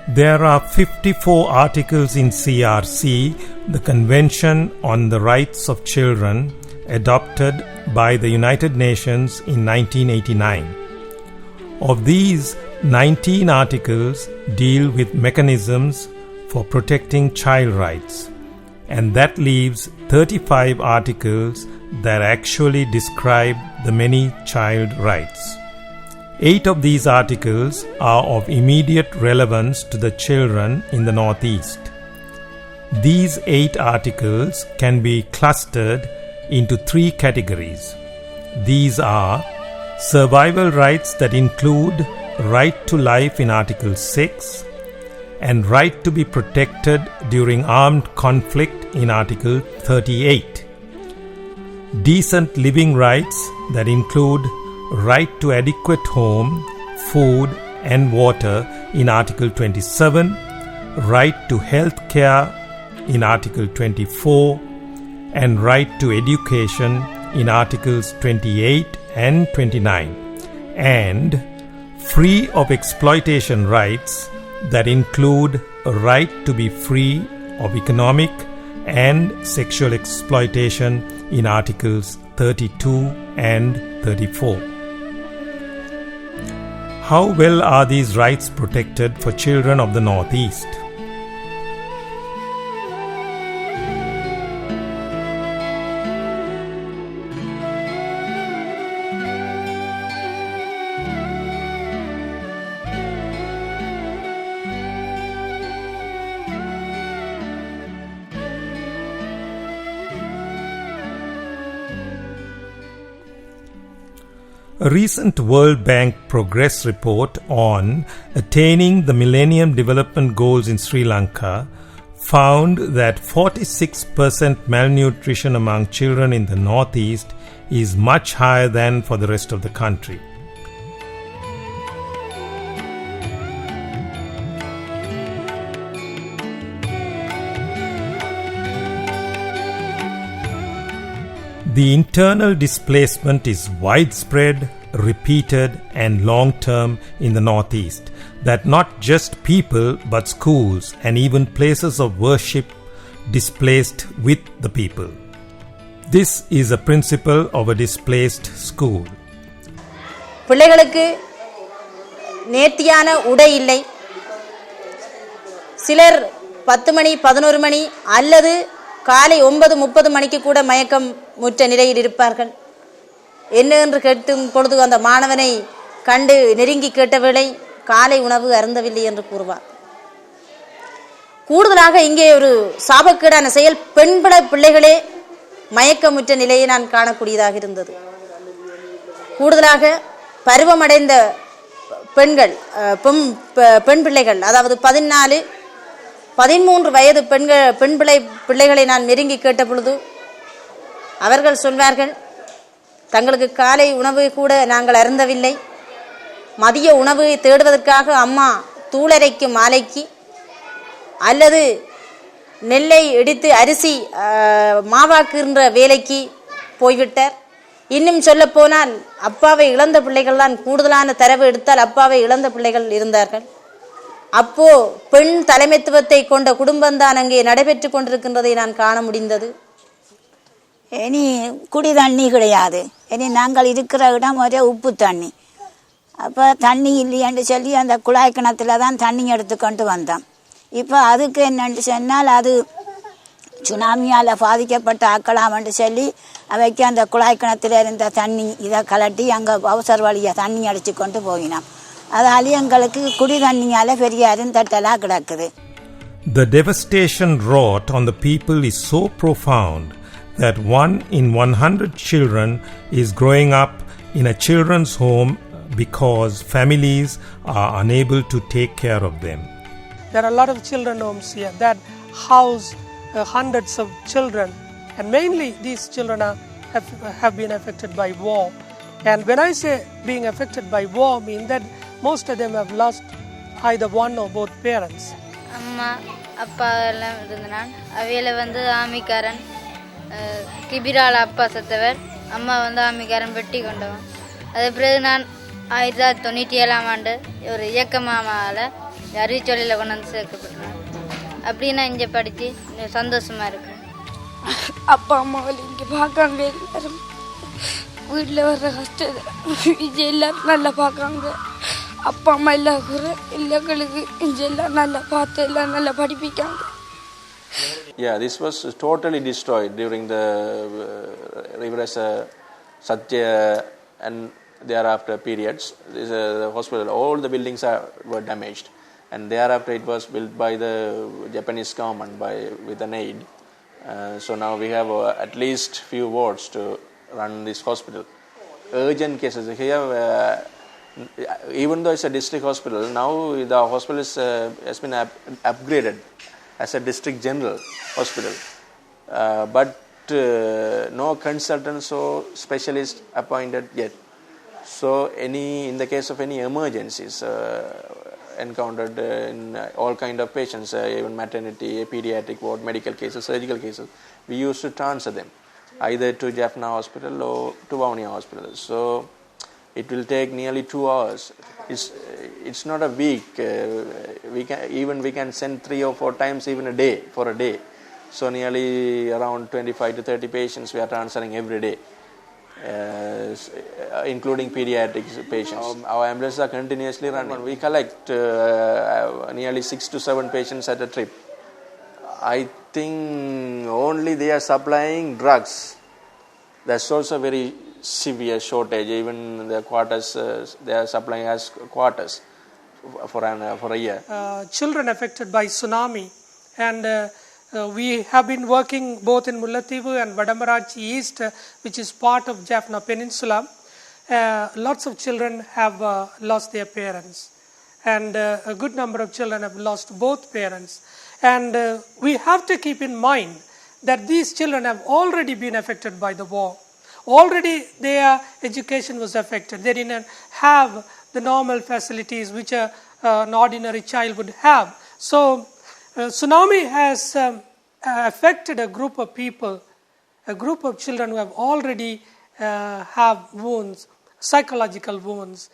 There are 54 articles in CRC, the Convention on the Rights of Children, adopted by the United Nations in 1989. Of these, 19 articles deal with mechanisms for protecting child rights, and that leaves 35 articles that actually describe the many child rights. 8 of these articles are of immediate relevance to the children in the Northeast. These 8 articles can be clustered into 3 categories. These are survival rights that include right to life in Article 6 and right to be protected during armed conflict in Article 38. Decent living rights that include right to adequate home, food and water in Article 27, right to health care in Article 24, and right to education in Articles 28 and 29, and free of exploitation rights that include a right to be free of economic and sexual exploitation in Articles 32 and 34. How well are these rights protected for children of the Northeast? A recent World Bank progress report on attaining the Millennium Development Goals in Sri Lanka found that 46% malnutrition among children in the Northeast is much higher than for the rest of the country. The internal displacement is widespread, repeated and long-term in the Northeast, that not just people but schools and even places of worship displaced with the people. This is a principle of a displaced school. பிள்ளைகளுக்கு நேர்த்தியான உடை இல்லை. சிலர் 10 மணி 11 மணி அல்லது காலை 9:30 மணிக்கு கூட மயக்கம் முற்ற நிலையில் இருப்பார்கள். என்ன என்று கேட்டும் பொழுது அந்த மாணவனை கண்டு நெருங்கி கேட்ட வேளை காலை உணவு அருந்தவில்லை என்று கூறுவார். கூடுதலாக இங்கே ஒரு சாபக்கேடான செயல், பெண்பட பிள்ளைகளே மயக்கமுற்ற நிலையை நான் காணக்கூடியதாக இருந்தது. கூடுதலாக பருவமடைந்த பெண்கள், பெண் பிள்ளைகள், அதாவது 14-13 வயது பெண் பிள்ளைகளை நான் நெருங்கி கேட்ட பொழுது அவர்கள் சொல்வார்கள், தங்களுக்கு காலை உணவு கூட நாங்கள் அருந்தவில்லை. மதிய உணவு தேடுவதற்காக அம்மா தூளரைக்கும் மாலைக்கு அல்லது நெல்லை எடுத்து அரிசி மாவாக்குகின்ற வேலைக்கு போய்விட்டார். இன்னும் சொல்ல போனால் அப்பாவை இழந்த பிள்ளைகள் தான், கூடுதலான தரவு எடுத்தால் அப்பாவை இழந்த பிள்ளைகள் இருந்தார்கள். அப்போ பெண் தலைமைத்துவத்தை கொண்ட குடும்பம்தான் அங்கே நடைபெற்று கொண்டிருக்கின்றதை நான் காண முடிந்தது. இனி குடி தண்ணி கிடையாது. இனி நாங்கள் இருக்கிற இடம் ஒரே உப்பு தண்ணி. அப்போ தண்ணி இல்லையான்னு சொல்லி அந்த குழாய் கிணத்துல தான் தண்ணி எடுத்துக்கொண்டு வந்தோம். இப்போ அதுக்கு என்னென்று சொன்னால் அது சுனாமியால் பாதிக்கப்பட்ட ஆக்கலாம்னு சொல்லி அவைக்கு அந்த குழாய் கிணத்துல இருந்த தண்ணி இதை கலட்டி அங்கே அவசர வழியாக தண்ணி அடித்து கொண்டு போயினோம். அதால எங்களுக்கு குடி தண்ணியால் பெரிய அருந்தட்டலாக கிடக்குது. The devastation wrought on the people is so profound that 1 in 100 children is growing up in a children's home because families are unable to take care of them. There are a lot of children homes here that house hundreds of children, and mainly these children have been affected by war. And when I say being affected by war, I mean that most of them have lost either one or both parents. அம்மா அப்பா எல்லாம் இருந்தான். அவையில் ஆமிக்காரன் கிபிரால் அப்பா சத்தவர், அம்மா ஆமிக்காரன் வெட்டி கொண்டவன். அது பிறகு நான் 1997 ஒரு இயக்கமாமாவில் அறிவிச்சொல்லியில் கொண்டு வந்து சேர்க்கப்பட்டுருவேன். அப்படின்னா இங்கே படித்து சந்தோஷமாக இருக்கேன். அப்பா அம்மாவில் இங்கே பார்க்காங்க, எல்லாரும் வீட்டில் வர்ற கஷ்டத்தை இங்கே எல்லாரும் நல்லா பார்க்காங்க. அப்பா அம்மா எல்லா கூட எங்களுக்கு இங்கே எல்லாம் நல்லா பார்த்து எல்லாம் நல்லா படிப்பிக்காங்க. Yeah, this was totally destroyed during the Riverasa Satya and thereafter periods. The hospital, all the buildings were damaged, and thereafter it was built by the Japanese government with an aid. So now we have at least few wards to run this hospital. Urgent cases here, even though it's a district hospital, now the hospital has been upgraded as a district general hospital, but no consultants or specialists appointed yet. So in the case of any emergencies encountered in all kind of patients, even maternity, pediatric ward, medical cases, surgical cases, we used to transfer them either to Jaffna Hospital or to Vavuniya Hospital. So it will take nearly 2 hours. It's not a week. We can send 3 or 4 times even a day, for a day. So nearly around 25 to 30 patients we are transferring every day, including pediatric patients. Our ambulances are continuously running. We collect nearly 6 to 7 patients at a trip. I think only they are supplying drugs. That's also very severe shortage. Even the quarters, they are supplying as quarters for a year. Children affected by tsunami, and we have been working both in Mullaitivu and Vadamarachi East, which is part of Jaffna Peninsula. Lots of children have lost their parents, and a good number of children have lost both parents. And we have to keep in mind that these children have already been affected by the war. Already their education was affected. They didn't have the normal facilities which an ordinary child would have. So tsunami has affected a group of people, a group of children who have already have wounds, psychological wounds.